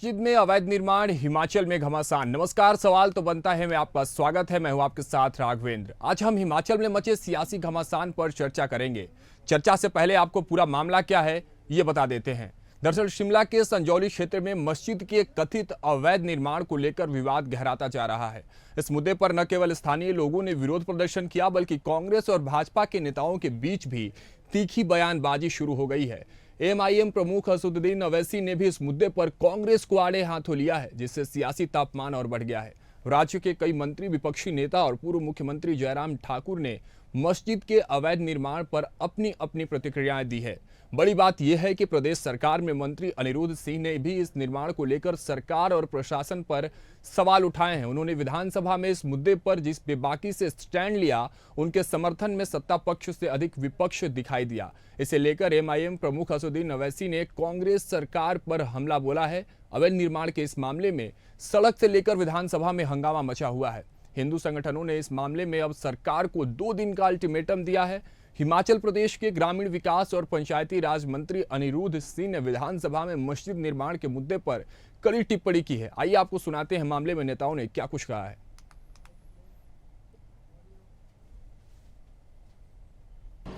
मस्जिद में अवैध निर्माण, हिमाचल में घमासान। नमस्कार। सवाल तो बनता है, मैं आपका स्वागत है। मैं हूं आपके साथ राघवेंद्र। आज हम हिमाचल में मचे सियासी घमासान पर चर्चा करेंगे। चर्चा से पहले आपको पूरा मामला क्या है ये बता देते हैं। दरअसल शिमला के संजौली क्षेत्र में मस्जिद के कथित अवैध निर्माण को लेकर विवाद गहराता जा रहा है। इस मुद्दे पर न केवल स्थानीय लोगों ने विरोध प्रदर्शन किया, बल्कि कांग्रेस और भाजपा के नेताओं के बीच भी तीखी बयानबाजी शुरू हो गई है। एमआईएम प्रमुख असदुद्दीन अवैसी ने भी इस मुद्दे पर कांग्रेस को आड़े हाथों लिया है, जिससे सियासी तापमान और बढ़ गया है। राज्य के कई मंत्री, विपक्षी नेता और पूर्व मुख्यमंत्री जयराम ठाकुर ने मस्जिद के अवैध निर्माण पर अपनी अपनी प्रतिक्रियाएं दी है। बड़ी बात यह है कि प्रदेश सरकार में मंत्री अनिरुद्ध सिंह ने भी इस निर्माण को लेकर सरकार और प्रशासन पर सवाल उठाए हैं। उन्होंने विधानसभा में इस मुद्दे पर जिस बेबाकी से स्टैंड लिया, उनके समर्थन में सत्ता पक्ष से अधिक विपक्ष दिखाई दिया। इसे लेकर एमआईएम प्रमुख असदुद्दीन अवैसी ने कांग्रेस सरकार पर हमला बोला है। अवैध निर्माण के इस मामले में सड़क से लेकर विधानसभा में हंगामा मचा हुआ है। हिंदू संगठनों ने इस मामले में अब सरकार को 2 दिन का अल्टीमेटम दिया है। हिमाचल प्रदेश के ग्रामीण विकास और पंचायती राज मंत्री अनिरुद्ध सिंह ने विधानसभा में मस्जिद निर्माण के मुद्दे पर कड़ी टिप्पणी की है। आइए आपको सुनाते हैं मामले में नेताओं ने क्या कुछ कहा है।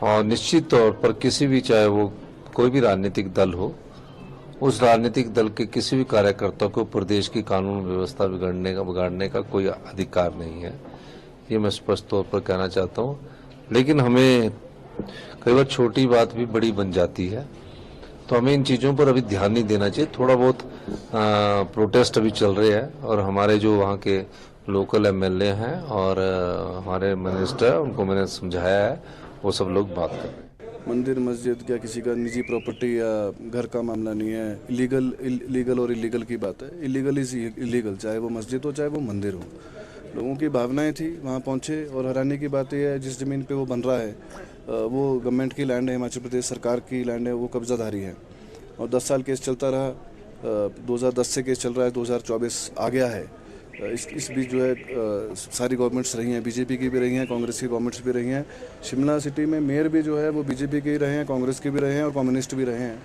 और निश्चित तौर पर किसी भी, चाहे वो कोई भी राजनीतिक दल हो, उस राजनीतिक दल के किसी भी कार्यकर्ता को प्रदेश की कानून व्यवस्था बिगाड़ने का कोई अधिकार नहीं है। ये मैं स्पष्ट तौर पर कहना चाहता हूँ। लेकिन हमें कई बार छोटी बात भी बड़ी बन जाती है, तो हमें इन चीज़ों पर अभी ध्यान नहीं देना चाहिए। थोड़ा बहुत प्रोटेस्ट अभी चल रहे हैं और हमारे जो वहाँ के लोकल एमएलए हैं और हमारे मिनिस्टर, उनको मैंने समझाया है, वो सब लोग बात कर रहे हैं। मंदिर मस्जिद क्या किसी का निजी प्रॉपर्टी या घर का मामला नहीं है। लीगल और इलीगल की बात है। इलीगल इज इलीगल, चाहे वो मस्जिद हो चाहे वो मंदिर हो। लोगों की भावनाएं थी, वहाँ पहुँचे। और हैरानी की बात यह है, जिस ज़मीन पे वो बन रहा है वो गवर्नमेंट की लैंड है, हिमाचल प्रदेश सरकार की लैंड है, वो कब्जाधारी है। और 10 साल केस चलता रहा। 2010 से केस चल रहा है, 2024 आ गया है। इस बीच जो है सारी गवर्नमेंट्स रही हैं, बीजेपी की भी रही हैं, कांग्रेस की गवर्नमेंट्स भी रही हैं। शिमला सिटी में मेयर भी जो है वो बीजेपी के ही रहे हैं, कांग्रेस के भी रहे हैं और कम्युनिस्ट भी रहे हैं।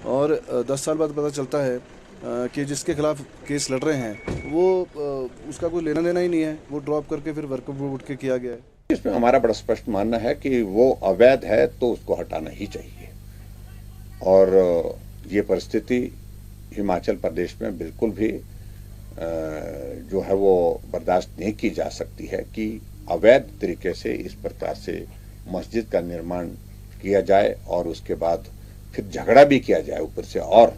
और 10 साल बाद पता चलता है कि जिसके खिलाफ केस लड़ रहे हैं वो उसका कोई लेना देना ही नहीं है, वो ड्रॉप करके फिर वर्कआउट उठ के किया गया है। इसमें हमारा बड़ा स्पष्ट मानना है कि वो अवैध है तो उसको हटाना ही चाहिए। और ये परिस्थिति हिमाचल प्रदेश में बिल्कुल भी जो है वो बर्दाश्त नहीं की जा सकती है कि अवैध तरीके से इस प्रकार से मस्जिद का निर्माण किया जाए और उसके बाद फिर झगड़ा भी किया जाए ऊपर से। और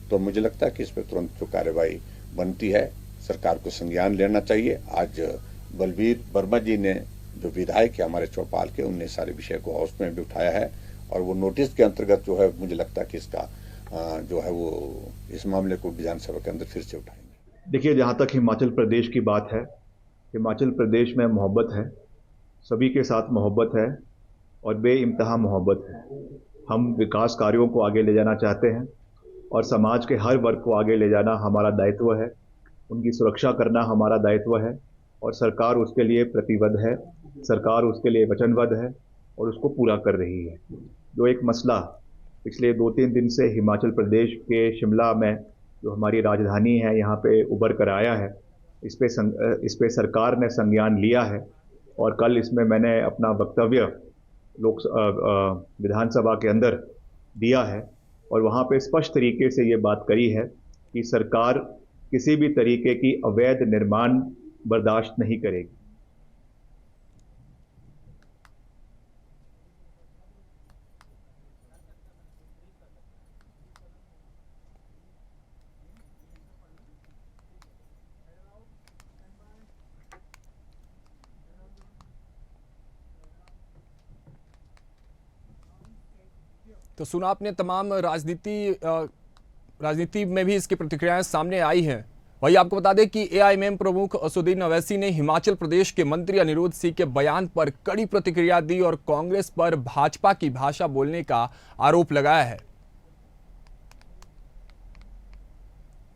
तो मुझे लगता है कि इस पर तुरंत जो कार्रवाई बनती है, सरकार को संज्ञान लेना चाहिए। आज बलबीर वर्मा जी ने, जो विधायक है हमारे चौपाल के, उनने सारे विषय को हाउस में भी उठाया है और वो नोटिस के अंतर्गत जो है, मुझे लगता है कि इसका जो है वो इस मामले को विधानसभा के अंदर फिर से उठाएंगे। देखिए, जहाँ तक हिमाचल प्रदेश की बात है, हिमाचल प्रदेश में मोहब्बत है, सभी के साथ मोहब्बत है और बेइंतहा मोहब्बत है। हम विकास कार्यों को आगे ले जाना चाहते हैं और समाज के हर वर्ग को आगे ले जाना हमारा दायित्व है। उनकी सुरक्षा करना हमारा दायित्व है और सरकार उसके लिए प्रतिबद्ध है, सरकार उसके लिए वचनबद्ध है और उसको पूरा कर रही है। जो एक मसला पिछले 2-3 दिन से हिमाचल प्रदेश के शिमला में, जो हमारी राजधानी है, यहाँ पे उभर कर आया है, इस पे सरकार ने संज्ञान लिया है। और कल इसमें मैंने अपना वक्तव्य विधानसभा के अंदर दिया है और वहाँ पे स्पष्ट तरीके से ये बात करी है कि सरकार किसी भी तरीके की अवैध निर्माण बर्दाश्त नहीं करेगी। तो सुना आपने तमाम राजनीति में भी इसकी प्रतिक्रियाएं सामने आई हैं। वही आपको बता दें कि एआईएमएम प्रमुख असदुद्दीन अवैसी ने हिमाचल प्रदेश के मंत्री अनिरुद्ध सिंह के बयान पर कड़ी प्रतिक्रिया दी और कांग्रेस पर भाजपा की भाषा बोलने का आरोप लगाया है।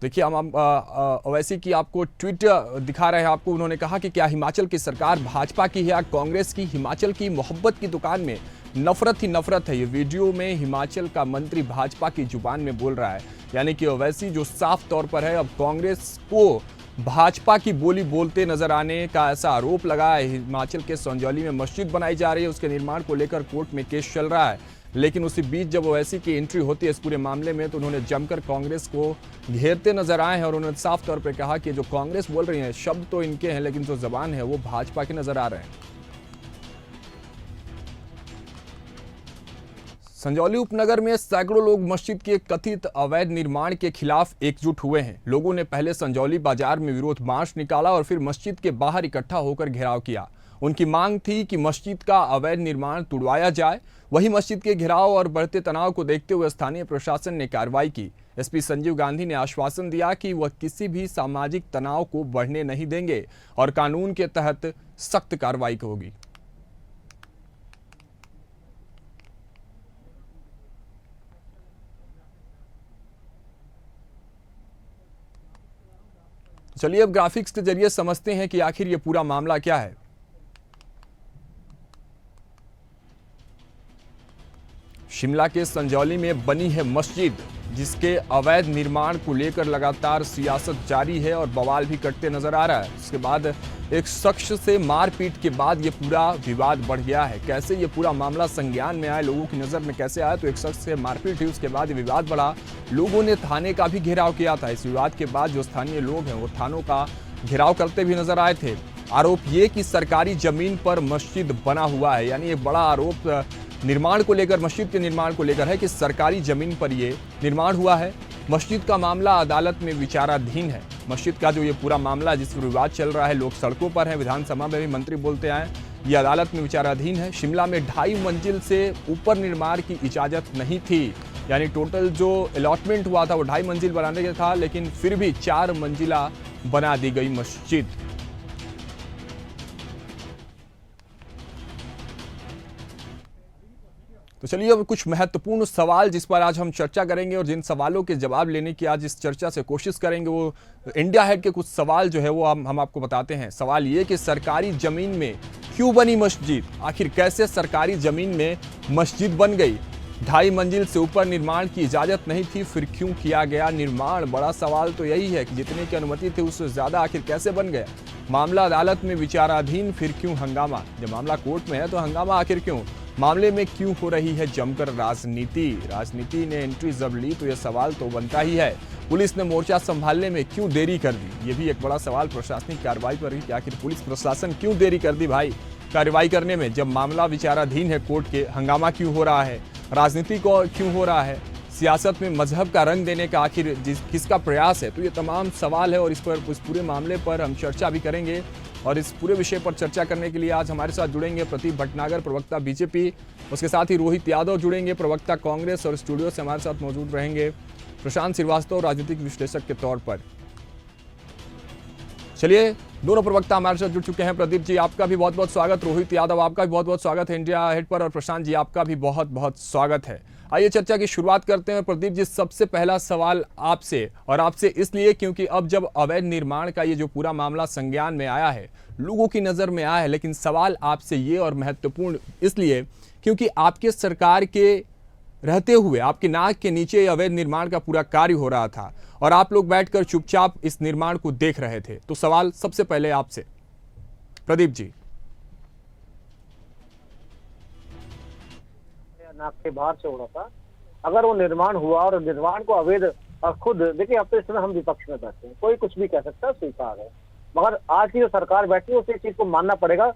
देखिए, हम अवैसी की आपको ट्वीट दिखा रहे हैं आपको। उन्होंने कहा कि क्या हिमाचल की सरकार भाजपा की है या कांग्रेस की? हिमाचल की मोहब्बत की दुकान में नफरत ही नफरत है। ये वीडियो में हिमाचल का मंत्री भाजपा की जुबान में बोल रहा है, यानी कि ओवैसी जो साफ तौर पर है अब कांग्रेस को भाजपा की बोली बोलते नजर आने का ऐसा आरोप लगा है। हिमाचल के संजौली में मस्जिद बनाई जा रही है, उसके निर्माण को लेकर कोर्ट में केस चल रहा है, लेकिन उसी बीच जब ओवैसी की एंट्री होती है इस पूरे मामले में तो उन्होंने जमकर कांग्रेस को घेरते नजर आए हैं और उन्होंने साफ तौर पर कहा कि जो कांग्रेस बोल रही है शब्द तो इनके हैं लेकिन जो जबान है वो भाजपा के नजर आ रहे हैं। संजौली उपनगर में सैकड़ों लोग मस्जिद के कथित अवैध निर्माण के खिलाफ एकजुट हुए हैं। लोगों ने पहले संजौली बाजार में विरोध मार्च निकाला और फिर मस्जिद के बाहर इकट्ठा होकर घेराव किया। उनकी मांग थी कि मस्जिद का अवैध निर्माण तुड़वाया जाए। वहीं मस्जिद के घेराव और बढ़ते तनाव को देखते हुए स्थानीय प्रशासन ने कार्रवाई की। एसपी संजीव गांधी ने आश्वासन दिया कि वह किसी भी सामाजिक तनाव को बढ़ने नहीं देंगे और कानून के तहत सख्त कार्रवाई होगी। चलिए अब ग्राफिक्स के जरिए समझते हैं कि आखिर ये पूरा मामला क्या है। शिमला के संजौली में बनी है मस्जिद, जिसके अवैध निर्माण को लेकर लगातार सियासत जारी है और बवाल भी कटते नजर आ रहा है। उसके बाद एक शख्स से मारपीट के बाद ये पूरा विवाद बढ़ गया है। कैसे ये पूरा मामला संज्ञान में आया, लोगों की नजर में कैसे आया, तो एक शख्स से मारपीट हुई, उसके बाद ये विवाद बढ़ा। लोगों ने थाने का भी घेराव किया था। इस विवाद के बाद जो स्थानीय लोग हैं वो थानों का घेराव करते भी नजर आए थे। आरोप ये कि सरकारी जमीन पर मस्जिद बना हुआ है, यानी एक बड़ा आरोप निर्माण को लेकर, मस्जिद के निर्माण को लेकर है कि सरकारी जमीन पर ये निर्माण हुआ है। मस्जिद का मामला अदालत में विचाराधीन है। मस्जिद का जो ये पूरा मामला जिस पर विवाद चल रहा है, लोग सड़कों पर हैं, विधानसभा में भी मंत्री बोलते आए, ये अदालत में विचाराधीन है। शिमला में 2.5 मंजिल से ऊपर निर्माण की इजाजत नहीं थी, यानी टोटल जो अलॉटमेंट हुआ था वो 2.5 मंजिल बनाने का था, लेकिन फिर भी 4 मंजिला बना दी गई मस्जिद। तो चलिए अब कुछ महत्वपूर्ण सवाल जिस पर आज हम चर्चा करेंगे और जिन सवालों के जवाब लेने की आज इस चर्चा से कोशिश करेंगे, वो इंडिया हेड के कुछ सवाल जो है वो हम आपको बताते हैं। सवाल ये कि सरकारी जमीन में क्यों बनी मस्जिद, आखिर कैसे सरकारी जमीन में मस्जिद बन गई? 2.5 मंजिल से ऊपर निर्माण की इजाजत नहीं थी, फिर क्यों किया गया निर्माण? बड़ा सवाल तो यही है कि जितने की अनुमति थी उससे ज्यादा आखिर कैसे बन गया? मामला अदालत में विचाराधीन, फिर क्यों हंगामा? जब मामला कोर्ट में है तो हंगामा आखिर क्यों? मामले में क्यों हो रही है जमकर राजनीति? राजनीति ने एंट्री जब ली तो यह सवाल तो बनता ही है। पुलिस ने मोर्चा संभालने में क्यों देरी कर दी? ये भी एक बड़ा सवाल प्रशासनिक कार्रवाई पर है। आखिर पुलिस प्रशासन क्यों देरी कर दी भाई कार्रवाई करने में? जब मामला विचाराधीन है कोर्ट के, हंगामा क्यों हो रहा है? राजनीति को क्यों हो रहा है? सियासत में मजहब का रंग देने का आखिर किसका प्रयास है? तो ये तमाम सवाल है और इस पूरे मामले पर हम चर्चा भी करेंगे। और इस पूरे विषय पर चर्चा करने के लिए आज हमारे साथ जुड़ेंगे प्रदीप भटनागर, प्रवक्ता बीजेपी, उसके साथ ही रोहित यादव जुड़ेंगे, प्रवक्ता कांग्रेस, और स्टूडियो से हमारे साथ मौजूद रहेंगे प्रशांत श्रीवास्तव, राजनीतिक विश्लेषक के तौर पर। चलिए दोनों प्रवक्ता हमारे साथ जुड़ चुके हैं। प्रदीप जी आपका भी बहुत बहुत स्वागत, रोहित यादव आपका भी बहुत बहुत स्वागत है इंडिया हेड पर, और प्रशांत जी आपका भी बहुत बहुत स्वागत है। आइए चर्चा की शुरुआत करते हैं। प्रदीप जी, सबसे पहला सवाल आपसे, और आपसे इसलिए क्योंकि अब जब अवैध निर्माण का ये जो पूरा मामला संज्ञान में आया है, लोगों की नज़र में आया है, लेकिन सवाल आपसे ये और महत्वपूर्ण इसलिए क्योंकि आपके सरकार के रहते हुए आपकी नाक के नीचे अवैध निर्माण का पूरा कार्य हो रहा था और आप लोग बैठकर चुपचाप इस निर्माण को देख रहे थे। तो सवाल सबसे पहले आपसे प्रदीप जी। नाक के बाहर से हो रहा था, अगर वो निर्माण हुआ और निर्माण को अवैध, खुद देखिए अब तो इस समय हम विपक्ष में बैठे हैं, कोई कुछ भी कह सकता है, स्वीकार है, मगर आज की जो सरकार बैठी है उसे इस चीज को मानना पड़ेगा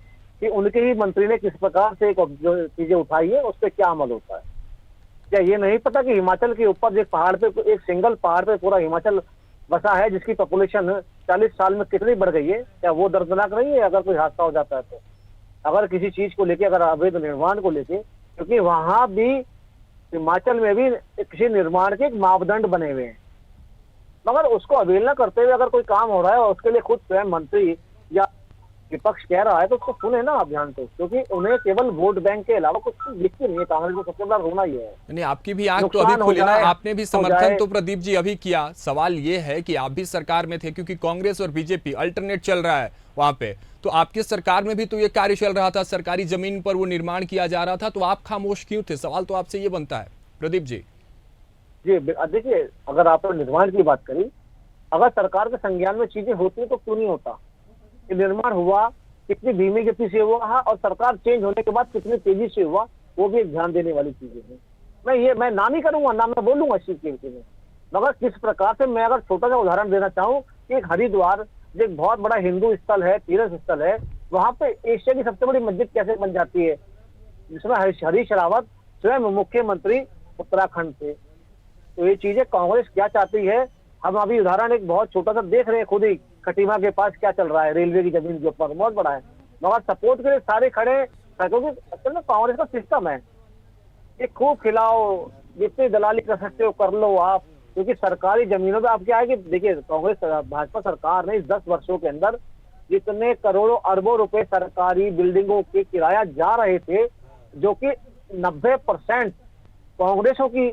कि उनके ही मंत्री ने किस प्रकार से जो चीजें उठाई है उस पर क्या अमल होता है। क्या ये नहीं पता कि हिमाचल के ऊपर एक पहाड़ पे, एक सिंगल पहाड़ पे पूरा हिमाचल बसा है जिसकी पॉपुलेशन 40 साल में कितनी बढ़ गई है? क्या वो दर्दनाक नहीं है अगर कोई हादसा हो जाता है तो? अगर किसी चीज को लेके, अगर अवैध निर्माण को लेके, क्योंकि वहां भी हिमाचल में भी किसी निर्माण के एक मापदंड बने हुए हैं, मगर उसको अवहेलना करते हुए अगर कोई काम हो रहा है और उसके लिए खुद स्वयं मंत्री या विपक्ष कह रहा है तो उसको सुने ना आप ध्यान से, क्योंकि उन्हें केवल वोट बैंक के अलावा कुछ दिखती नहीं है। कांग्रेस को सबसे बड़ा रोना ये है। नहीं, आपकी भी आंख तो अभी नुकसान हो खुली ना, जाए, आपने भी हो समर्थन जाए। तो प्रदीप जी अभी किया। सवाल ये है कि आप भी सरकार में थे, क्योंकि कांग्रेस और बीजेपी अल्टरनेट चल रहा है वहां पे, तो आपकी सरकार में भी तो ये कार्य चल रहा था, सरकारी जमीन पर वो निर्माण किया जा रहा था, तो आप खामोश क्यों थे? सवाल तो आपसे ये बनता है प्रदीप जी। जी देखिए, अगर आपने निर्माण की बात करी, अगर सरकार के संज्ञान में चीजें होती तो क्यों नहीं होता? ये निर्माण हुआ कितनी धीमी गति से हुआ और सरकार चेंज होने के बाद कितनी तेजी से हुआ, वो भी एक ध्यान देने वाली चीजें हैं। मैं ना नहीं करूंगा, ना मैं बोलूंगा इस चीज के विषय में, मगर किस प्रकार से, मैं अगर छोटा सा उदाहरण देना चाहूँ कि एक हरिद्वार जो एक बहुत बड़ा हिंदू स्थल है, तीर्थ स्थल है, वहां पे एशिया की सबसे बड़ी मस्जिद कैसे बन जाती है, जिसमें हरीश रावत स्वयं मुख्यमंत्री उत्तराखंड थे। तो ये चीजें कांग्रेस क्या चाहती है, हम अभी उदाहरण एक बहुत छोटा सा देख रहे हैं, खुद ही खटीमा के पास क्या चल रहा है, रेलवे की जमीन के ऊपर बहुत बड़ा है, मगर सपोर्ट के लिए सारे खड़े हैं, क्योंकि असल में कांग्रेस का सिस्टम है, ये खूब खिलाओ, जितनी दलाली कर सकते हो कर लो आप, क्योंकि सरकारी जमीनों पे आप क्या है कि देखिए, कांग्रेस भाजपा सरकार ने इस 10 वर्षों के अंदर जितने करोड़ों अरबों रुपए सरकारी बिल्डिंगों के किराया जा रहे थे, जो कि 90% कांग्रेसों की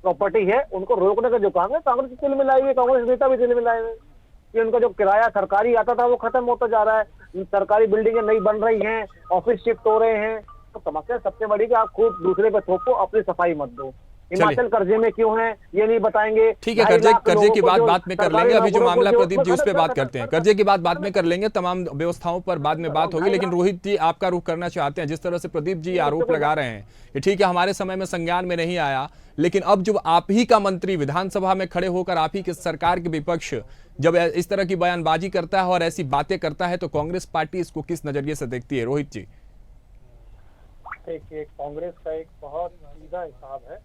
प्रॉपर्टी है, उनको रोकने का जो काम है कांग्रेस तिल मिलाई हुई है, कांग्रेस नेता भी तिल मिलाए हुए कि उनका जो किराया सरकारी आता था वो खत्म होता जा रहा है, सरकारी बिल्डिंगें नई बन रही हैं, ऑफिस शिफ्ट हो रहे हैं। तो समस्या सबसे बड़ी कि आप खूब दूसरे पे थोपो, अपनी सफाई मत दो। हिमाचल कर्जे में क्यों है ये नहीं बताएंगे। ठीक है, कर्जे की बात बाद में कर लेंगे, अभी जो मामला प्रदीप जी उस पे बात करते हैं। कर्जे की बात बाद में कर लेंगे, तमाम व्यवस्थाओं पर बाद में बात होगी, लेकिन रोहित जी आपका रुख करना चाहते हैं, जिस तरह से प्रदीप जी आरोप लगा रहे हैं कि ठीक है हमारे समय में संज्ञान में नहीं आया, लेकिन अब जब आप ही का मंत्री विधानसभा में खड़े होकर आप ही के सरकार के विपक्ष जब इस तरह की बयानबाजी करता है और ऐसी बातें करता है, तो कांग्रेस पार्टी इसको किस नजरिए से देखती है? रोहित जी। देखिए, कांग्रेस का एक बहुत सीधा हिसाब है,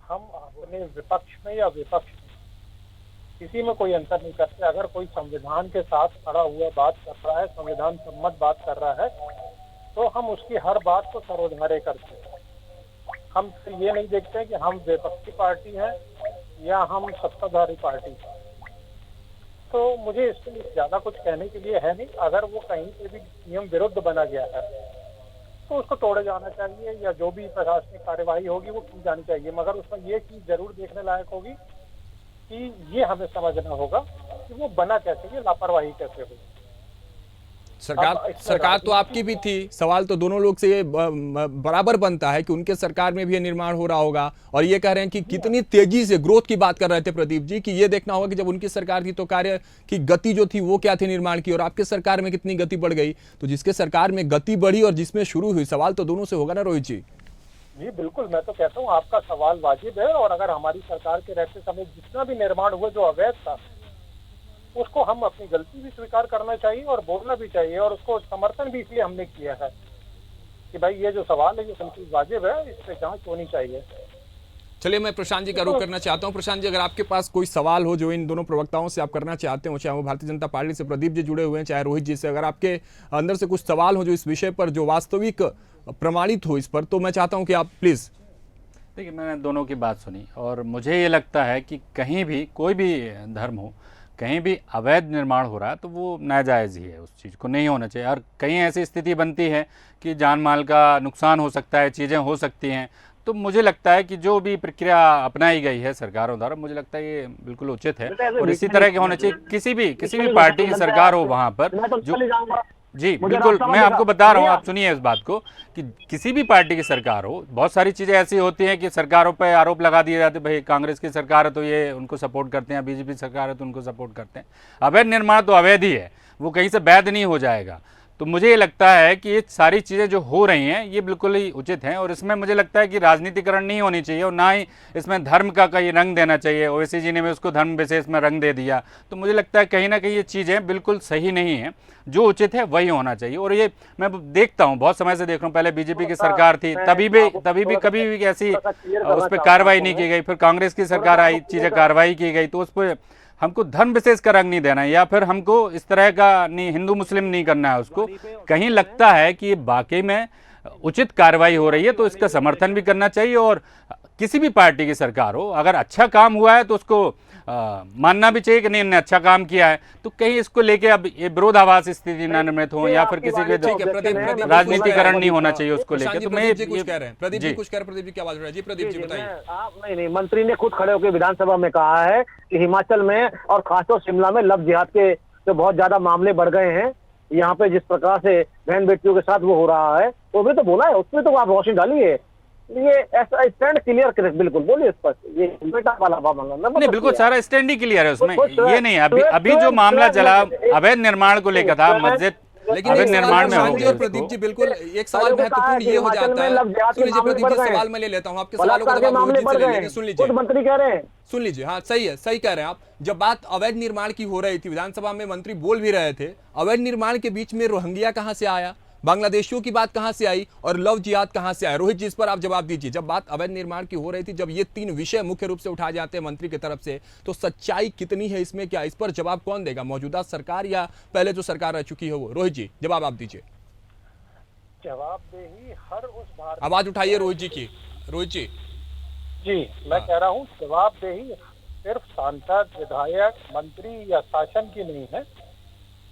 हम अपने विपक्ष में या विपक्ष में किसी में कोई अंतर नहीं करते। अगर कोई संविधान के साथ खड़ा हुआ बात कर रहा है, संविधान सम्मत बात कर रहा है, तो हम उसकी हर बात को सरोधार्य करते हैं। हम ये नहीं देखते हैं कि हम विपक्षी पार्टी हैं या हम सत्ताधारी पार्टी हैं। तो मुझे इसके लिए ज्यादा कुछ कहने के लिए है नहीं। अगर वो कहीं से भी नियम विरुद्ध बना गया है तो उसको तोड़े जाना चाहिए, या जो भी प्रशासनिक कार्यवाही होगी वो की जानी चाहिए, मगर उसमें ये चीज जरूर देखने लायक होगी कि ये हमें समझना होगा कि वो बना कैसे, ये लापरवाही कैसे हुई। सरकार तो आपकी भी थी, सवाल तो दोनों लोग से ये बराबर बनता है कि उनके सरकार में भी ये निर्माण हो रहा होगा, और ये कह रहे हैं कि कितनी तेजी से ग्रोथ की बात कर रहे थे प्रदीप जी कि ये देखना होगा कि जब उनकी सरकार थी तो कार्य की गति जो थी वो क्या थी निर्माण की, और आपके सरकार में कितनी गति बढ़ गई। तो जिसके सरकार में गति बढ़ी और जिसमें शुरू हुई, सवाल तो दोनों से होगा ना रोहित जी। जी बिल्कुल, मैं तो कहता हूँ आपका सवाल वाजिब है, और अगर हमारी सरकार के रहते समय जितना भी निर्माण हुआ जो अवैध था, उसको हम अपनी गलती भी स्वीकार करना चाहिए और बोलना भी चाहिए, और उसको समर्थन भी इसलिए हमने किया है कि भाई ये जो सवाल है ये बिल्कुल वाजिब है, इस पे जांच होनी चाहिए। चलिए, मैं प्रशांत जी का रुख करना चाहता हूं। प्रशांत जी, अगर आपके पास कोई सवाल हो जो इन दोनों प्रवक्ताओं से आप करना चाहते हो, चाहे वो भारतीय जनता पार्टी से प्रदीप जी जुड़े हुए हैं, चाहे रोहित जी से, अगर आपके अंदर से कुछ सवाल हो जो इस विषय पर जो वास्तविक प्रमाणित हो इस पर, तो मैं चाहता हूं कि आप प्लीज। देखिए, मैंने दोनों की बात सुनी और मुझे ये लगता है कि कहीं भी कोई भी धर्म हो, कहीं भी अवैध निर्माण हो रहा है तो वो नाजायज़ ही है, उस चीज़ को नहीं होना चाहिए। और कहीं ऐसी स्थिति बनती है कि जान माल का नुकसान हो सकता है, चीज़ें हो सकती हैं, तो मुझे लगता है कि जो भी प्रक्रिया अपनाई गई है सरकारों द्वारा, मुझे लगता है ये बिल्कुल उचित है और इसी तरह के होना चाहिए। किसी भी पार्टी की सरकार हो वहाँ पर जो, जी बिल्कुल, मैं आपको बता रहा हूँ, आप सुनिए इस बात को कि किसी भी पार्टी की सरकार हो, बहुत सारी चीज़ें ऐसी होती हैं कि सरकारों पर आरोप लगा दिए जाते हैं, भाई कांग्रेस की सरकार है तो ये उनको सपोर्ट करते हैं, बीजेपी सरकार है तो उनको सपोर्ट करते हैं। अवैध निर्माण तो अवैध ही है, वो कहीं से वैध नहीं हो जाएगा। तो मुझे ये लगता है कि ये सारी चीज़ें जो हो रही हैं ये बिल्कुल ही उचित हैं, और इसमें मुझे लगता है कि राजनीतिकरण नहीं होनी चाहिए और ना ही इसमें धर्म का कहीं रंग देना चाहिए। ओवैसी जी ने भी उसको धर्म विशेष में रंग दे दिया, तो मुझे लगता है कहीं ना कहीं ये चीज़ें बिल्कुल सही नहीं हैं। जो उचित है वही होना चाहिए। और ये मैं देखता हूँ, बहुत समय से देख रहा हूँ, पहले बीजेपी की सरकार थी तभी भी कभी भी ऐसी उस पर कार्रवाई नहीं की गई, फिर कांग्रेस की सरकार आई, चीज़ें कार्रवाई की गई, तो उस पर हमको धर्म विशेष का रंग नहीं देना है, या फिर हमको इस तरह का नहीं, हिंदू मुस्लिम नहीं करना है उसको। कहीं लगता है कि ये वाकई में उचित कार्रवाई हो रही है तो इसका समर्थन भी करना चाहिए। और किसी भी पार्टी की सरकार हो, अगर अच्छा काम हुआ है तो उसको मानना भी चाहिए कि नहीं इन्होंने अच्छा काम किया है। तो कहीं इसको लेके अब ये विरोधाभास स्थिति न निर्मित हो या फिर किसी के ठीक है, प्रदीप राजनीतिकरण नहीं होना चाहिए उसको लेके। तो मैं प्रदीप जी कुछ कह रहे हैं, प्रदीप जी कुछ कह रहे हैं, प्रदीप जी क्या बात हो रहा है? जी प्रदीप जी बताइए। आप नहीं, मंत्री ने खुद खड़े होकर विधानसभा में कहा है कि हिमाचल में और खासतौर शिमला में लव जिहाद के जो बहुत ज्यादा मामले बढ़ गए हैं, यहाँ पे जिस प्रकार से बहन बेटियों के साथ वो हो रहा है, वो भी तो बोला है, उसमें तो आप रोशनी डालिए। ये ऐसा स्टैंड क्लियर करें, बिल्कुल बोलिए स्पष्ट। ये बेटा वाला नहीं, बिल्कुल सारा स्टैंड ही क्लियर है उसमें, ये नहीं। अभी जो मामला चला अवैध निर्माण को लेकर था, मस्जिद लेकिन अवैध एक निर्माण में हो शांति गया। और प्रदीप जी बिल्कुल एक सवाल महत्वपूर्ण ये हो जाता है। सुन लीजिए प्रदीप जी, सवाल मैं ले लेता हूँ, आपके सवालों का जवाब रोहित जी से ले लेंगे। सुन लीजिए, मंत्री कह रहे हैं, सुन लीजिए। हाँ सही है, सही कह रहे हैं आप। जब बात अवैध निर्माण की हो रही थी, विधानसभा में मंत्री बोल भी रहे थे, अवैध निर्माण के बीच में रोहिंग्या कहां से आया, बांग्लादेशियों की बात कहां से आई और लव जिहाद कहां से आया? रोहित जी इस पर आप जवाब दीजिए। जब बात अवैध निर्माण की हो रही थी, जब ये 3 विषय मुख्य रूप से उठाए जाते हैं मंत्री की तरफ से, तो सच्चाई कितनी है इसमें? क्या इस पर जवाब कौन देगा, मौजूदा सरकार या पहले जो सरकार रह चुकी है वो? रोहित जी जवाब आप दीजिए। जवाबदेही हर उस भारत, आवाज उठाइए रोहित जी की। रोहित जी जी मैं कह रहा हूँ, जवाबदेही सिर्फ सांसद, विधायक, मंत्री या शासन की नहीं है।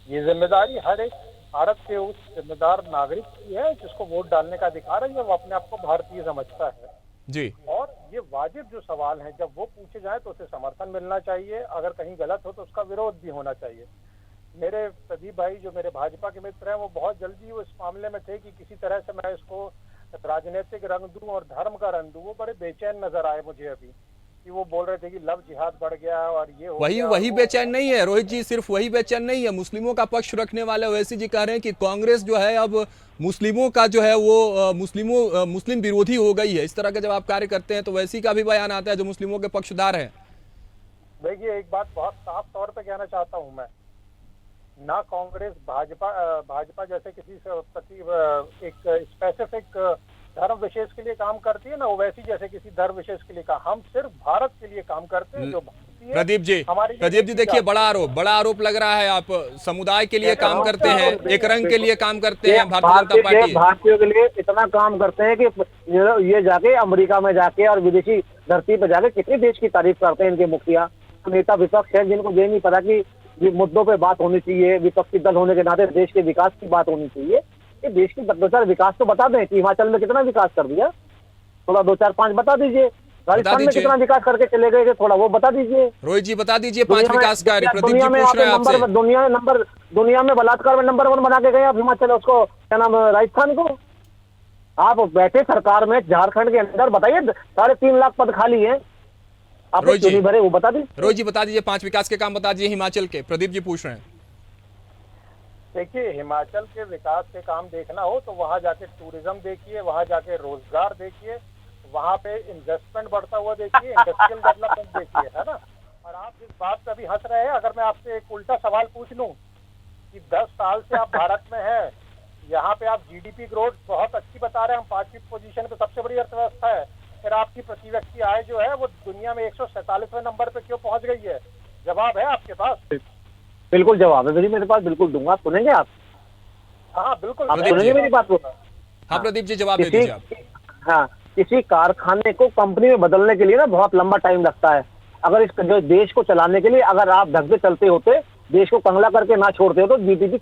ये जिम्मेदारी हर एक भारत के उस जिम्मेदार नागरिक की है जिसको वोट डालने का अधिकार है या वो अपने आप को भारतीय समझता है जी। और ये वाजिब जो सवाल है, जब वो पूछे जाए तो उसे समर्थन मिलना चाहिए, अगर कहीं गलत हो तो उसका विरोध भी होना चाहिए। मेरे प्रदीप भाई जो मेरे भाजपा के मित्र हैं, वो बहुत जल्दी वो इस मामले में थे कि किसी तरह से मैं इसको राजनीतिक रंग दूं और धर्म का रंग दूं। वो बड़े बेचैन नजर आए मुझे अभी, कि वो बोल रहे थे कि लव जिहाद बढ़ गया और ये हो गया, वही बेचैन नहीं है रोहित जी, सिर्फ वही बेचैन नहीं है। मुस्लिमों का पक्ष रखने वाले ओवैसी जी कह रहे हैं कि कांग्रेस जो है अब मुस्लिमों का जो है वो मुस्लिम विरोधी हो गई है। इस तरह का जब आप कार्य करते हैं तो वैसी का भी बयान आता है जो मुस्लिमों के पक्षधार है। देखिए, एक बात बहुत साफ तौर पे कहना चाहता हूं मैं, ना कांग्रेस भाजपा जैसे किसी एक स्पेसिफिक धर्म विशेष के लिए काम करती है, ना ओवैसी जैसे किसी धर्म विशेष के लिए काम। हम सिर्फ भारत के लिए काम करते हैं। जो प्रदीप जी देखिए, बड़ा आरोप लग रहा है, आप समुदाय के लिए काम करते हैं, एक रंग के लिए काम करते हैं। भारतीय जनता पार्टी भारतीयों के लिए इतना काम करते हैं कि ये जाके अमेरिका में जाके और विदेशी धरती पर जाके कितने देश की तारीफ करते हैं इनके मुखिया नेता विपक्ष है, जिनको ये नहीं पता कि मुद्दों पे बात होनी चाहिए। विपक्षी दल होने के नाते देश के विकास की बात होनी चाहिए। ये देश की 2-4 विकास तो बता दें कि हिमाचल में कितना विकास कर दिया, थोड़ा 2-4-5 बता दीजिए। राजस्थान में कितना विकास करके चले गए, थोड़ा वो बता दीजिए। रोहित जी बता दीजिए 5 विकास कार्य। प्रदीप जी पूछ रहे हैं आपसे, दुनिया में बलात्कार में नंबर 1 बना के गए आप हिमाचल, उसको क्या नाम, राजस्थान को। आप बैठे सरकार में झारखंड के अंदर, बताइए 3.5 लाख पद खाली है, आप क्यों नहीं भरे, वो बता दीजिए। रोहित जी बता दीजिए 5 विकास के काम बता दीजिए हिमाचल के। प्रदीप जी पूछ रहे हैं। देखिए, हिमाचल के विकास के काम देखना हो तो वहां जाके टूरिज्म देखिए, वहां जाके रोजगार देखिए, वहां पे इन्वेस्टमेंट बढ़ता हुआ देखिए, इंडस्ट्रियल डेवलपमेंट देखिए, है ना। और आप जिस बात पे अभी हंस रहे हैं, अगर मैं आपसे एक उल्टा सवाल पूछ लूं कि 10 साल से आप भारत में हैं, यहाँ पे आप जीडीपी ग्रोथ बहुत अच्छी बता रहे हैं, हम 5वीं पोजीशन पे सबसे बड़ी अर्थव्यवस्था है, फिर आपकी प्रति व्यक्ति आय जो है वो दुनिया में 147वें नंबर पे क्यों पहुंच गई है? जवाब है आपके पास? बिल्कुल जवाब है मेरे पास, बिल्कुल दूंगा। सुनेंगे आप? हाँ बिल्कुल, आप सुनेंगे मेरी बात को? हाँ प्रदीप जी जवाब दे दीजिए आप। हाँ, किसी कारखाने को कंपनी में बदलने के लिए ना बहुत लंबा टाइम लगता है। अगर इस देश को चलाने के लिए अगर आप ढंग से चलते होते, देश को कंगला करके ना छोड़ते हो, तो जीडीपी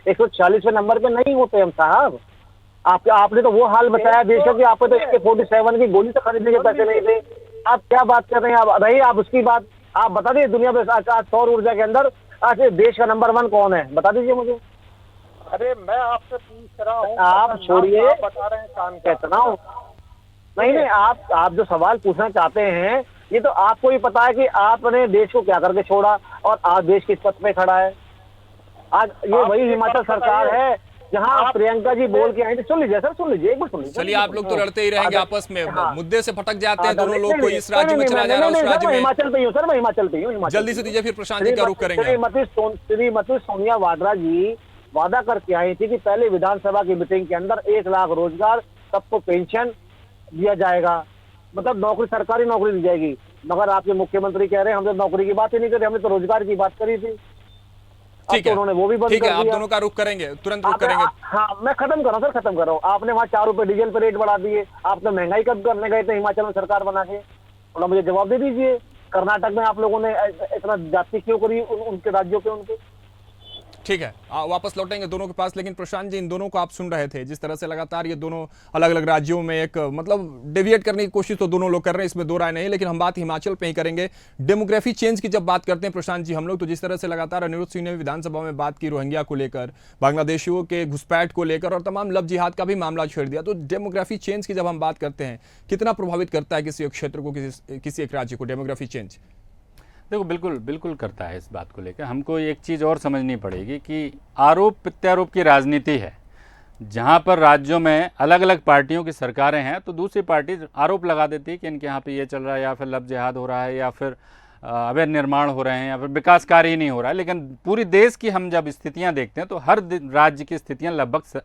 146वें नंबर पे नहीं होते हम साहब। आपने तो वो हाल बताया देश का कि आपको तो AK-47 की गोली तो खरीदने के पैसे नहीं थे। आप क्या बात कर रहे हैं? आप रही आप उसकी बात, आप बता दीजिए दुनिया में आज सौर ऊर्जा के अंदर आज देश का नंबर 1 कौन है, बता दीजिए मुझे। अरे मैं आपसे पूछ रहा हूँ, आप छोड़िए, बता रहे हैं काम कहना हो नहीं, आप जो सवाल पूछना चाहते हैं, ये तो आपको ही पता है कि आपने देश को क्या करके छोड़ा और आज देश किस पथ पे खड़ा है। आज ये वही हिमाचल सरकार है जहाँ प्रियंका जी बोल के आई थी। सुन लीजिए सर, सुन लीजिए, एक बार सुन लीजिए। चलिए, आप लोग तो लड़ते ही रहेंगे आपस में, मुद्दे से भटक जाते हैं दोनों लोग, कोई इस राज्य में चला जा रहा है, उस राज्य में। हिमाचल पे ही हूँ सर, मैं हिमाचल पे ही हूँ। जल्दी से दीजिए, फिर प्रशांत जी का रुख करेंगे। श्रीमती सोनिया वाड्रा जी वादा करके आई थी कि पहले विधानसभा की मीटिंग के अंदर 1 लाख रोजगार, सबको पेंशन दिया जाएगा, मतलब नौकरी, सरकारी नौकरी दी जाएगी। मगर आपके मुख्यमंत्री कह रहे हैं हमने नौकरी की बात ही नहीं करी, हमने तो रोजगार की बात करी थी। ठीक है, उन्होंने वो भी बंद कर दिया। आप दोनों का रुख करेंगे, तुरंत रुख करेंगे। हाँ, मैं खत्म कर रहा हूँ सर, खत्म कर रहा हूँ। आपने वहाँ 4 रुपए डीजल पे रेट बढ़ा दिए, आप तो महंगाई कब करने गए थे हिमाचल में सरकार बना के? थोड़ा मुझे जवाब दे दीजिए। कर्नाटक में आप लोगों ने इतना जाति क्यों करी उनके राज्यों के उनके? ठीक है, वापस लौटेंगे दोनों के पास, लेकिन प्रशांत जी इन दोनों को आप सुन रहे थे जिस तरह से लगातार ये दोनों अलग अलग राज्यों में एक मतलब डेविएट करने की कोशिश तो दोनों लोग कर रहे हैं, इसमें दो राय नहीं, लेकिन हम बात हिमाचल पे ही करेंगे। डेमोग्राफी चेंज की जब बात करते हैं प्रशांत जी हम लोग, तो जिस तरह से लगातार अनिरुद्ध सिंह ने विधानसभा में बात की रोहिंग्या को लेकर, बांग्लादेशियों के घुसपैठ को लेकर और तमाम लव जिहाद का भी मामला छेड़ दिया, तो डेमोग्राफी चेंज की जब हम बात करते हैं कितना प्रभावित करता है किसी एक क्षेत्र को, किसी एक राज्य को डेमोग्राफी चेंज? देखो बिल्कुल बिल्कुल करता है। इस बात को लेकर हमको एक चीज़ और समझनी पड़ेगी कि आरोप प्रत्यारोप की राजनीति है। जहाँ पर राज्यों में अलग अलग पार्टियों की सरकारें हैं तो दूसरी पार्टी आरोप लगा देती है कि इनके यहाँ पे ये चल रहा है, या फिर लव जिहाद हो रहा है, या फिर अवैध निर्माण हो रहे हैं, या फिर विकास कार्य ही नहीं हो रहा है। लेकिन पूरी देश की हम जब स्थितियाँ देखते हैं तो हर राज्य की स्थितियाँ लगभग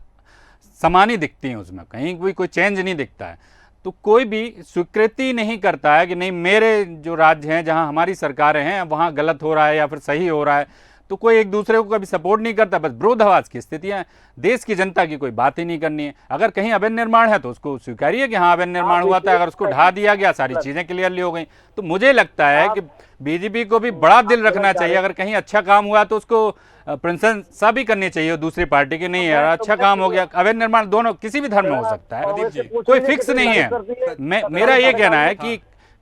समान ही दिखती हैं, उसमें कहीं कोई चेंज नहीं दिखता है। तो कोई भी स्वीकृति नहीं करता है कि नहीं मेरे जो राज्य हैं जहां हमारी सरकारें हैं वहां गलत हो रहा है या फिर सही हो रहा है, तो कोई एक दूसरे को कभी सपोर्ट नहीं करता, बस विरोधाभास की स्थितियां। देश की जनता की कोई बात ही नहीं करनी है। अगर कहीं अवैध निर्माण है तो उसको स्वीकारिए कि हाँ अवैध निर्माण हुआ था, अगर उसको ढा दिया गया सारी चीज़ें क्लियरली हो गई। तो मुझे लगता है कि बीजेपी को भी बड़ा दिल रखना चाहिए। अगर कहीं अच्छा काम हुआ तो उसको प्रशंसा भी करनी चाहिए दूसरी पार्टी की, नहीं यार अच्छा काम हो गया। अवैध निर्माण दोनों किसी भी धर्म में हो सकता है, कोई फिक्स नहीं है। मेरा ये कहना है कि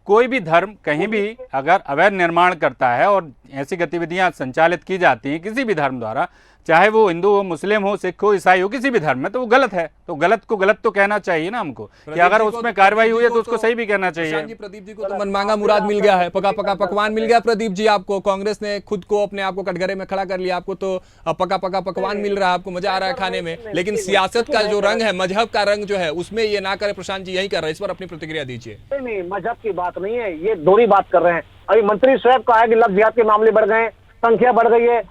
कोई भी धर्म कहीं भी अगर अवैध निर्माण करता है और ऐसी गतिविधियां संचालित की जाती हैं किसी भी धर्म द्वारा, चाहे वो हिंदू हो, मुस्लिम हो, सिख हो, ईसाई हो, किसी भी धर्म में, तो वो गलत है। तो गलत को गलत तो कहना चाहिए ना हमको, कि अगर उसमें कार्रवाई हुई है तो उसको सही भी कहना चाहिए। प्रदीप जी को तो मनमांगा मुराद मिल गया है, पका पका पकवान मिल गया प्रदीप जी आपको। कांग्रेस ने खुद को अपने आप को कटघरे में खड़ा कर लिया, आपको तो पका पका पकवान मिल रहा है, आपको मजा आ रहा है खाने में। लेकिन सियासत का जो रंग है, मजहब का रंग जो है, उसमें ये ना करे। प्रशांत जी यही कर रहे हैं, इस पर अपनी प्रतिक्रिया दीजिए। नहीं, मजहब की बात नहीं है, ये दोहरी बात कर रहे हैं। अभी मंत्री स्वयं कहा है कि लव जिहाद के मामले बढ़ गए, संख्या बढ़ गई है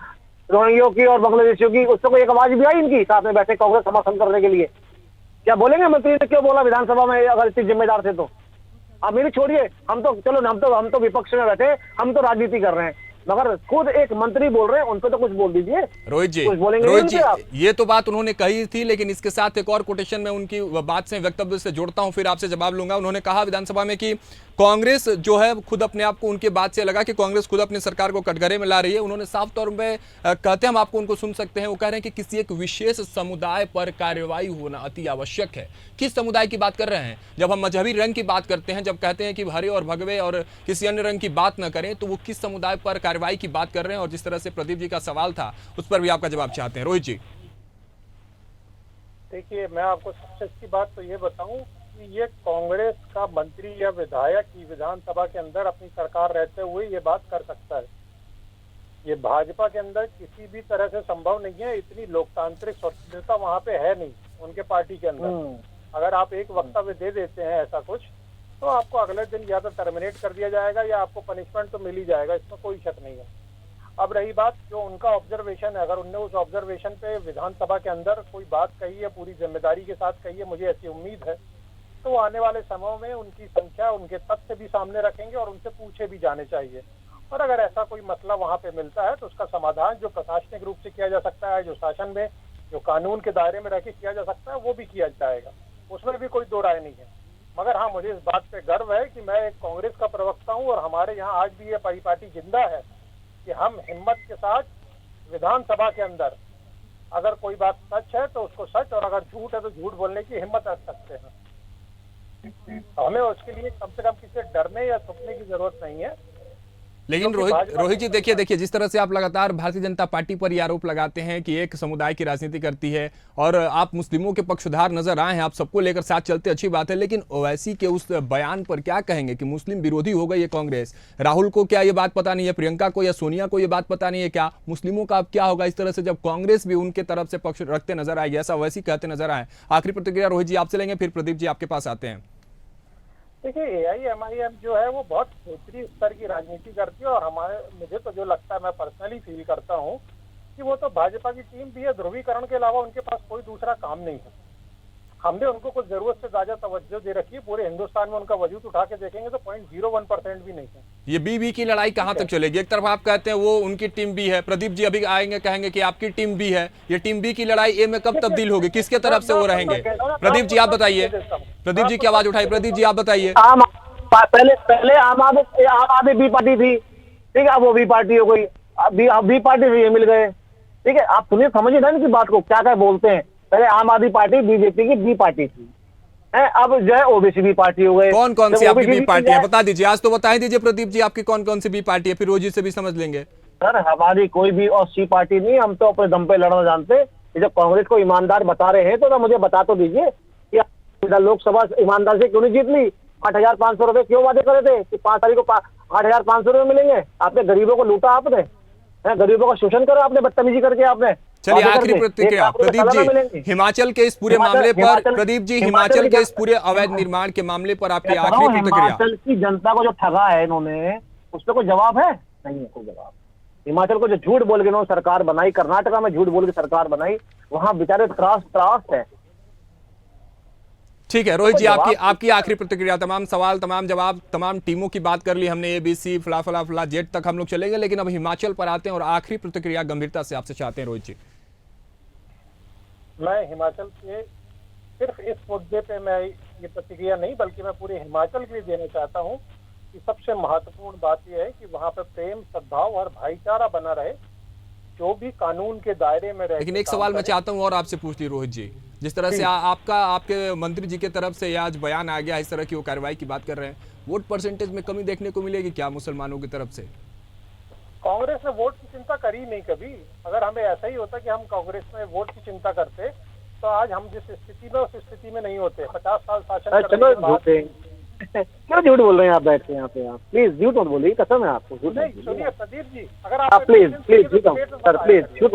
रोहिंग्यों की और बांग्लादेशियों की। उससे कोई एक आवाज भी आई इनकी साथ में बैठे कांग्रेस समर्थन करने के लिए? क्या बोलेंगे मंत्री ने क्यों बोला विधानसभा में, अगर इतने जिम्मेदार थे तो? अब मेरी छोड़िए, हम तो चलो हम तो विपक्ष में बैठे, हम तो राजनीति कर रहे हैं, मगर खुद एक मंत्री बोल रहे हैं, उन पर तो कुछ बोल दीजिए। रोहित जी, ये तो बात उन्होंने कही थी, लेकिन इसके साथ एक और कोटेशन में उनकी बात से वक्तव्य से जोड़ता हूं, फिर आपसे जवाब लूंगा। उन्होंने कहा विधानसभा में कि कांग्रेस जो है खुद अपने आप को, उनके बात से लगा कि कांग्रेस खुद अपनी सरकार को कटघरे में ला रही है। उन्होंने साफ तौर पे कहते हैं, हम आपको उनको सुन सकते हैं, वो कह रहे हैं कि किसी एक विशेष समुदाय पर कार्रवाई होना अति आवश्यक है। किस समुदाय की बात कर रहे हैं? जब हम मजहबी रंग की बात करते हैं, जब कहते हैं कि हरे और भगवे और किसी अन्य रंग की बात न करें, तो वो किस समुदाय पर कार्रवाई की बात कर रहे हैं? और जिस तरह से प्रदीप जी का सवाल था उस पर भी आपका जवाब चाहते हैं। रोहित जी देखिए, मैं आपको सबसे अच्छी बात तो ये बताऊं कि ये कांग्रेस का मंत्री या विधायक की विधानसभा के अंदर अपनी सरकार रहते हुए ये बात कर सकता है। ये भाजपा के अंदर किसी भी तरह से संभव नहीं है। इतनी लोकतांत्रिक स्वतंत्रता वहां पे है नहीं उनके पार्टी के अंदर। अगर आप एक वक्तव्य दे देते हैं ऐसा कुछ, तो आपको अगले दिन या तो टर्मिनेट कर दिया जाएगा या आपको पनिशमेंट तो मिल ही जाएगा, इसमें कोई शक नहीं है। अब रही बात जो उनका ऑब्जर्वेशन है, अगर उनने उस ऑब्जर्वेशन पे विधानसभा के अंदर कोई बात कही है, पूरी जिम्मेदारी के साथ कही है, मुझे ऐसी उम्मीद है, तो आने वाले समय में उनकी संख्या, उनके तथ्य भी सामने रखेंगे और उनसे पूछे भी जाने चाहिए। और अगर ऐसा कोई मसला वहां पे मिलता है तो उसका समाधान जो प्रशासनिक रूप से किया जा सकता है, जो शासन में, जो कानून के दायरे में रह के किया जा सकता है, वो भी किया जाएगा, उसमें भी कोई दो राय नहीं है। मगर हाँ, मुझे इस बात पे गर्व है कि मैं एक कांग्रेस का प्रवक्ता हूँ और हमारे यहाँ आज भी ये पार्टी जिंदा है कि हम हिम्मत के साथ विधानसभा के अंदर अगर कोई बात सच है तो उसको सच, और अगर झूठ है तो झूठ बोलने की हिम्मत रख सकते हैं। तो हमें उसके लिए कम से कम किसी से डरने या छुपने की जरूरत नहीं है। लेकिन रोहित जी देखिए जिस तरह से आप लगातार भारतीय जनता पार्टी पर ये आरोप लगाते हैं कि एक समुदाय की राजनीति करती है, और आप मुस्लिमों के पक्षधार नजर आए हैं, आप सबको लेकर साथ चलते, अच्छी बात है। लेकिन ओवैसी के उस बयान पर क्या कहेंगे कि मुस्लिम विरोधी हो गई है कांग्रेस? राहुल को क्या ये बात पता नहीं है? प्रियंका को या सोनिया को ये बात पता नहीं है क्या? मुस्लिमों का अब क्या होगा इस तरह से जब कांग्रेस भी उनके तरफ से पक्ष रखते नजर आएगी, ऐसा ओवैसी कहते नजर आए? आखिरी प्रतिक्रिया रोहित जी आपसे लेंगे, फिर प्रदीप जी आपके पास आते हैं। देखिए, AIMIM जो है वो बहुत क्षेत्रीय स्तर की राजनीति करती है, और मुझे तो जो लगता है, मैं पर्सनली फील करता हूँ कि वो तो भाजपा की टीम भी है। ध्रुवीकरण के अलावा उनके पास कोई दूसरा काम नहीं है। हमने उनको कुछ जरूरत से ज्यादा तवज्जो दे रखी है। पूरे हिंदुस्तान में उनका वजूद उठा के देखेंगे तो 0.01% भी नहीं है। ये बी की लड़ाई कहां तक चलेगी? एक तरफ आप कहते हैं वो उनकी टीम बी है, प्रदीप जी अभी आएंगे कहेंगे कि आपकी टीम बी है। ये टीम बी की लड़ाई ए में कब तब्दील होगी? किसके तरफ से वो रहेंगे? प्रदीप जी आप बताइए, प्रदीप जी की आवाज उठाइए, प्रदीप जी आप बताइए। पहले आम आदमी बी पार्टी थी, ठीक है, अब वो बी पार्टी हो गई, अब बी पार्टी से ये मिल गए, ठीक है। आप सुनिए, समझिए ना इनकी बात को, क्या क्या बोलते हैं। पहले आम आदमी पार्टी बीजेपी की बी पार्टी थी, अब जो है ओबीसी बी पार्टी हो गए। कौन कौन सी आपकी बी पार्टी है बता दीजिए, आज तो बता दीजिए प्रदीप जी, आपकी कौन कौन सी बी पार्टी है, फिर रोजी से भी समझ लेंगे। सर हमारी कोई भी और सी पार्टी नहीं, हम तो अपने दम पे लड़ना जानते। ये जब कांग्रेस को ईमानदार बता रहे हैं तो मुझे बता तो दीजिए कि लोकसभा ईमानदार से क्यों नहीं जीत ली? 8,500 रुपए क्यों वादे करे थे कि 5 तारीख को 8,500 रुपए मिलेंगे? आपने गरीबों को लूटा, आपने गरीबों का शोषण करा, आपने बदतमीजी करके आपने। चलिए आखिरी प्रतिक्रिया प्रदीप जी, हिमाचल के इस पूरे मामले पर, प्रदीप जी हिमाचल के इस पूरे अवैध निर्माण के मामले पर आपकी आखिरी प्रतिक्रिया। हिमाचल की जनता को जो ठगा है इन्होंने, उस पर कोई जवाब है? नहीं है कोई जवाब। हिमाचल को जो झूठ बोल के इन्होंने सरकार बनाई, कर्नाटका में झूठ बोल के सरकार बनाई, वहां बेचारे त्रास है। ठीक है रोहित जी, आपकी आखिरी प्रतिक्रिया। तमाम सवाल, तमाम जवाब, तमाम टीमों की बात कर ली हमने, ABC फला फला फला जेड तक हम लोग चलेंगे, लेकिन अब हिमाचल पर आते हैं और आखिरी प्रतिक्रिया गंभीरता से आपसे चाहते हैं रोहित जी। मैं हिमाचल के सिर्फ इस मुद्दे पे मैं ये प्रतिक्रिया नहीं, बल्कि मैं पूरे हिमाचल के लिए देना चाहता हूँ कि सबसे महत्वपूर्ण बात यह है कि वहाँ पे प्रेम, सद्भाव और भाईचारा बना रहे, जो भी कानून के दायरे में रहे। लेकिन एक सवाल मैं चाहता हूँ और आपसे पूछ ली रोहित जी, जिस तरह से आपके मंत्री जी की तरफ से आज बयान आ गया, इस तरह की वो कार्रवाई की बात कर रहे हैं, वोट परसेंटेज में कमी देखने को मिलेगी क्या मुसलमानों की तरफ से? कांग्रेस ने वोट की चिंता करी नहीं कभी। अगर हमें ऐसा ही होता कि हम कांग्रेस में वोट की चिंता करते तो आज हम जिस स्थिति में, उस स्थिति में नहीं होते। 50 साल शासन करने के बाद। क्यों झूठ बोल रहे हैं आप बैठ के यहाँ पे? आप प्लीज झूठ मत बोलिए, कसम है आपको। झूठ नहीं, सुनिए प्रदीप जी, अगर आप प्लीज सर, प्लीज झूठ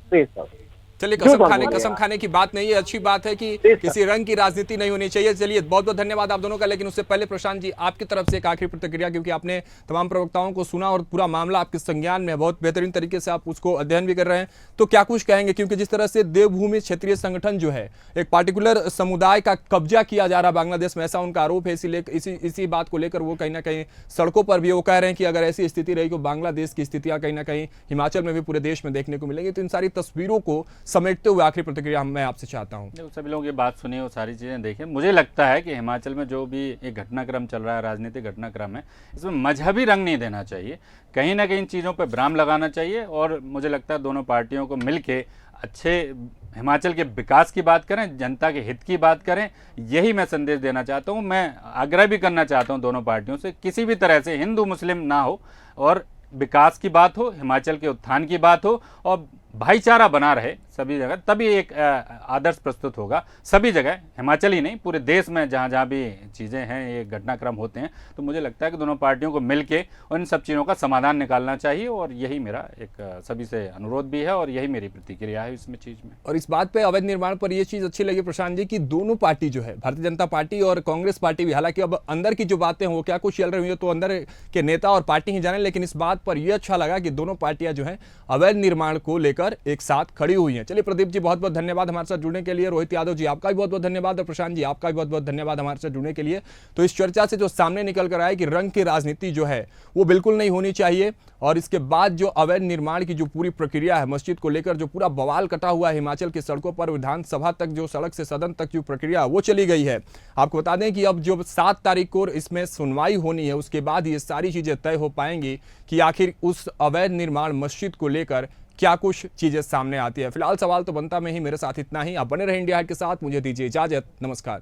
प्लीज सर। चलिए कसम खाने की बात नहीं है, अच्छी बात है कि किसी रंग की राजनीति नहीं होनी चाहिए। चलिए बहुत बहुत धन्यवाद आप दोनों का। लेकिन उससे पहले प्रशांत जी, आपकी तरफ से एक आखिरी प्रतिक्रिया, क्योंकि आपने तमाम प्रवक्ताओं को सुना और पूरा मामला आपके संज्ञान में, बहुत बेहतरीन तरीके से आप उसको अध्ययन भी कर रहे हैं, तो क्या कुछ कहेंगे? क्योंकि जिस तरह से देवभूमि क्षेत्रीय संगठन जो है, एक पार्टिकुलर समुदाय का कब्जा किया जा रहा है बांग्लादेश में, ऐसा उनका आरोप है। इसी बात को लेकर वो कहीं ना कहीं सड़कों पर भी वो कह रहे हैं कि अगर ऐसी स्थिति रही तो बांग्लादेश की स्थितियां कहीं ना कहीं हिमाचल में भी, पूरे देश में देखने को मिलेंगी। तो इन सारी तस्वीरों को समेटते हुए आखिरी प्रतिक्रिया मैं आपसे चाहता हूं। सभी लोगों की बात सुनिए, वो सारी चीज़ें देखें। मुझे लगता है कि हिमाचल में जो भी एक घटनाक्रम चल रहा है, राजनीतिक घटनाक्रम है, इसमें मजहबी रंग नहीं देना चाहिए। कहीं ना कहीं इन चीज़ों पर विराम लगाना चाहिए और मुझे लगता है दोनों पार्टियों को मिल के अच्छे हिमाचल के विकास की बात करें, जनता के हित की बात करें। यही मैं संदेश देना चाहता हूँ। मैं आग्रह भी करना चाहता हूँ दोनों पार्टियों से, किसी भी तरह से हिंदू मुस्लिम ना हो और विकास की बात हो, हिमाचल के उत्थान की बात हो और भाईचारा बना रहे सभी जगह, तभी एक आदर्श प्रस्तुत होगा सभी जगह, हिमाचल ही नहीं पूरे देश में जहाँ जहाँ भी चीज़ें हैं, ये घटनाक्रम होते हैं। तो मुझे लगता है कि दोनों पार्टियों को मिलके और इन सब चीज़ों का समाधान निकालना चाहिए और यही मेरा एक सभी से अनुरोध भी है और यही मेरी प्रतिक्रिया है इसमें चीज़ में। और इस बात पर, अवैध निर्माण पर, यह चीज़ अच्छी लगी प्रशांत जी की दोनों पार्टी जो है, भारतीय जनता पार्टी और कांग्रेस पार्टी भी, हालांकि अब अंदर की जो बातें हैं वो क्या कुछ चल रही है तो अंदर के नेता और पार्टी ही जाने, लेकिन इस बात पर यह अच्छा लगा कि दोनों पार्टियां जो है अवैध निर्माण को लेकर एक साथ खड़ी हुई हैं। चलिए प्रदीप जी बहुत बहुत धन्यवाद हमारे साथ जुड़ने के लिए, रोहित यादव जी आपका भी बहुत बहुत धन्यवाद और प्रशांत जी आपका भी बहुत बहुत धन्यवाद हमारे साथ जुड़ने के लिए। तो इस चर्चा से जो सामने निकल कर आया कि रंग की राजनीति जो है वो बिल्कुल नहीं होनी चाहिए और इसके बाद जो अवैध निर्माण की जो पूरी प्रक्रिया है, मस्जिद को लेकर जो पूरा बवाल कटा हुआ है हिमाचल की सड़कों पर, विधानसभा तक जो सड़क से सदन तक जो प्रक्रिया वो चली गई है। आपको बता दें कि अब जो 7 तारीख को इसमें सुनवाई होनी है, उसके बाद ये सारी चीजें तय हो पाएंगी कि आखिर उस अवैध निर्माण मस्जिद को लेकर क्या कुछ चीजें सामने आती है। फिलहाल सवाल तो बनता में ही। मेरे साथ इतना ही। आप बने रहे इंडिया हाट के साथ, मुझे दीजिए इजाजत, नमस्कार।